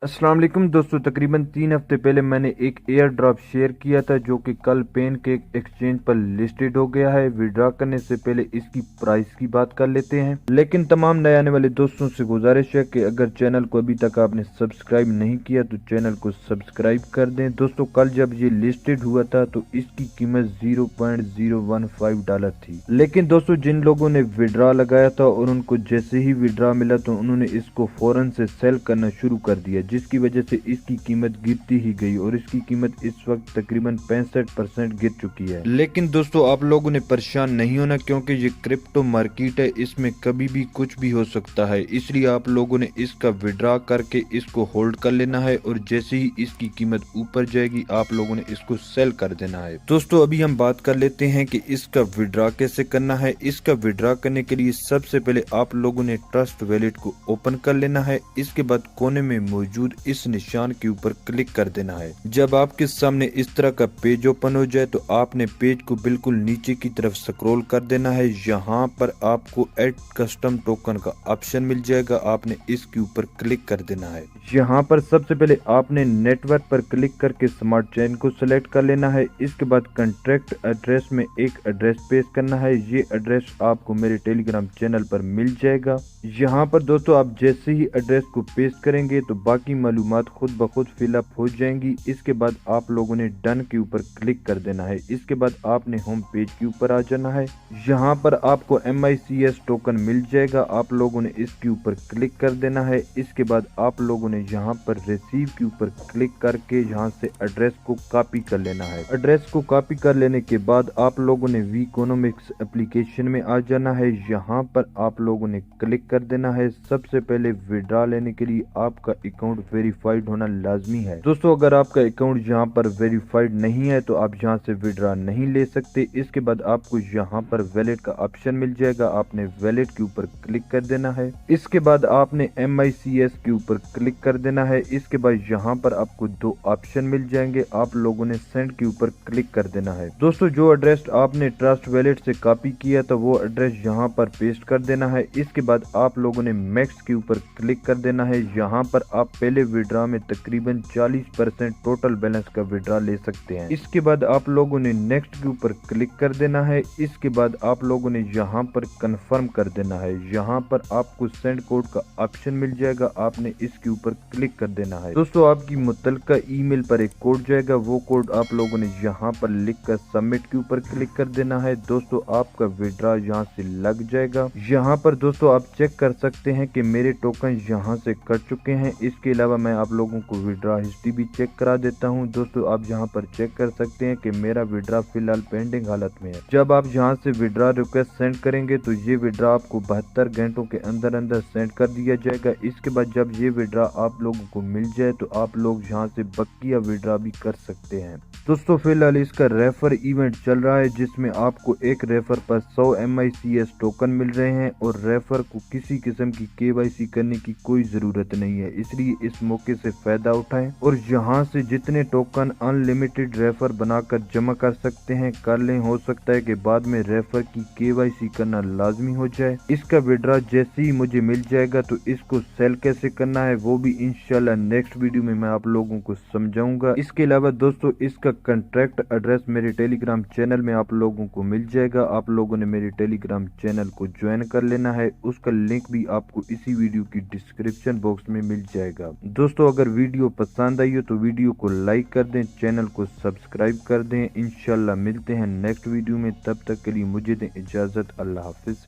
अस्सलाम वालेकुम दोस्तों। तकरीबन 3 हफ्ते पहले मैंने एक एयर ड्रॉप शेयर किया था जो कि कल पेन केक एक्सचेंज पर लिस्टेड हो गया है। विड्रॉ करने से पहले इसकी प्राइस की बात कर लेते हैं, लेकिन तमाम नए आने वाले दोस्तों से गुजारिश है कि अगर चैनल को अभी तक आपने सब्सक्राइब नहीं किया तो चैनल को सब्सक्राइब कर दें। दोस्तों कल जब ये लिस्टेड हुआ था तो इसकी कीमत $0.015 थी, लेकिन दोस्तों जिन लोगों ने विड्रॉ लगाया था और उनको जैसे ही विड्रॉ मिला तो उन्होंने इसको फौरन से सेल करना शुरू कर दिया, जिसकी वजह से इसकी कीमत गिरती ही गई और इसकी कीमत इस वक्त तकरीबन 65% गिर चुकी है। लेकिन दोस्तों आप लोगों ने परेशान नहीं होना, क्योंकि ये क्रिप्टो मार्केट है, इसमें कभी भी कुछ भी हो सकता है। इसलिए आप लोगों ने इसका विड्रॉ करके इसको होल्ड कर लेना है और जैसे ही इसकी कीमत ऊपर जाएगी आप लोगों ने इसको सेल कर देना है। दोस्तों अभी हम बात कर लेते हैं कि इसका विड्रॉ कैसे करना है। इसका विड्रॉ करने के लिए सबसे पहले आप लोगों ने ट्रस्ट वॉलेट को ओपन कर लेना है। इसके बाद कोने में मौजूद इस निशान के ऊपर क्लिक कर देना है। जब आपके सामने इस तरह का पेज ओपन हो जाए तो आपने पेज को बिल्कुल नीचे की तरफ स्क्रॉल कर देना है। यहाँ पर आपको ऐड कस्टम टोकन का ऑप्शन मिल जाएगा, आपने इसके ऊपर क्लिक कर देना है। यहाँ पर सबसे पहले आपने नेटवर्क पर क्लिक करके स्मार्ट चेन को सिलेक्ट कर लेना है। इसके बाद कॉन्ट्रैक्ट एड्रेस में एक एड्रेस पेस्ट करना है। ये एड्रेस आपको मेरे टेलीग्राम चैनल पर मिल जाएगा। यहाँ पर दोस्तों आप जैसे ही एड्रेस को पेस्ट करेंगे तो बाकी मालूमात खुद ब खुद फिलअप हो जाएंगी। इसके बाद आप लोगों ने डन के ऊपर क्लिक कर देना है। इसके बाद आपने होम पेज के ऊपर आ जाना है। यहाँ पर आपको MICS टोकन मिल जाएगा, आप लोगों ने इसके ऊपर क्लिक कर देना है। इसके बाद आप लोगों ने यहाँ पर रिसीव के ऊपर क्लिक करके यहाँ से एड्रेस को कॉपी कर लेना है। एड्रेस को कॉपी कर लेने के बाद आप लोगों ने वीकोनॉमिक्स एप्लीकेशन में आ जाना है। यहाँ पर आप लोगों ने क्लिक कर देना है। सबसे पहले विड्रॉ लेने के लिए आपका अकाउंट वेरीफाइड होना लाजमी है। दोस्तों अगर आपका अकाउंट यहाँ पर वेरीफाइड नहीं है तो आप यहाँ से विड्रॉ नहीं ले सकते। इसके बाद आपको यहाँ पर वैलेट का ऑप्शन मिल जाएगा, आपने वैलेट के ऊपर क्लिक कर देना है। इसके बाद आपने MICS के ऊपर क्लिक कर देना है। इसके बाद यहाँ पर आपको दो ऑप्शन मिल जाएंगे, आप लोगों ने सेंड के ऊपर क्लिक कर देना है। दोस्तों जो एड्रेस आपने ट्रस्ट वैलेट से कॉपी किया था वो एड्रेस यहाँ पर पेस्ट कर देना है। इसके बाद आप लोगों ने मैक्स के ऊपर क्लिक कर देना है। यहाँ पर आप पहले विड्रॉ में तकरीबन 40% टोटल बैलेंस का विड्रॉ ले सकते हैं। इसके बाद आप लोगों ने नेक्स्ट के ऊपर क्लिक कर देना है। इसके बाद आप लोगों ने यहाँ पर कंफर्म कर देना है। यहाँ पर आपको सेंड कोड का ऑप्शन मिल जाएगा, आपने इसके ऊपर क्लिक कर देना है। दोस्तों आपकी मुतलका ईमेल पर एक कोड जाएगा, वो कोड आप लोगों ने यहाँ पर लिख कर सबमिट के ऊपर क्लिक कर देना है। दोस्तों आपका विड्रॉ यहाँ से लग जाएगा। यहाँ पर दोस्तों आप चेक कर सकते हैं कि मेरे टोकन यहाँ से कट चुके हैं। इसके अलावा मैं आप लोगों को विड्रॉ हिस्ट्री भी चेक करा देता हूँ। दोस्तों आप यहाँ पर चेक कर सकते हैं कि मेरा विड्रॉ फिलहाल पेंडिंग हालत में है। जब आप यहाँ से विड्रॉ रिक्वेस्ट सेंड करेंगे तो ये विड्रॉ आपको 72 घंटों के अंदर अंदर सेंड कर दिया जाएगा। इसके बाद जब ये विड्रॉ आप लोगों को मिल जाए तो आप लोग यहाँ से बकिया विड्रॉ भी कर सकते हैं। दोस्तों फिलहाल इसका रेफर इवेंट चल रहा है, जिसमें आपको एक रेफर पर 100 MICS टोकन मिल रहे हैं और रेफर को किसी किस्म की KYC करने की कोई जरूरत नहीं है। इसलिए इस मौके से फायदा उठाएं और यहाँ से जितने टोकन अनलिमिटेड रेफर बनाकर जमा कर सकते हैं कर लें। हो सकता है कि बाद में रेफर की KYC करना लाजमी हो जाए। इसका विड्रॉ जैसे ही मुझे मिल जाएगा तो इसको सेल कैसे करना है वो भी इंशाल्लाह नेक्स्ट वीडियो में मैं आप लोगों को समझाऊंगा। इसके अलावा दोस्तों इसका कॉन्ट्रैक्ट एड्रेस मेरे टेलीग्राम चैनल में आप लोगों को मिल जाएगा, आप लोगों ने मेरे टेलीग्राम चैनल को ज्वाइन कर लेना है। उसका लिंक भी आपको इसी वीडियो की डिस्क्रिप्शन बॉक्स में मिल जाएगा। दोस्तों अगर वीडियो पसंद आई हो तो वीडियो को लाइक कर दें, चैनल को सब्सक्राइब कर दें। इंशाल्लाह मिलते हैं नेक्स्ट वीडियो में, तब तक के लिए मुझे दें इजाजत। अल्लाह हाफिज।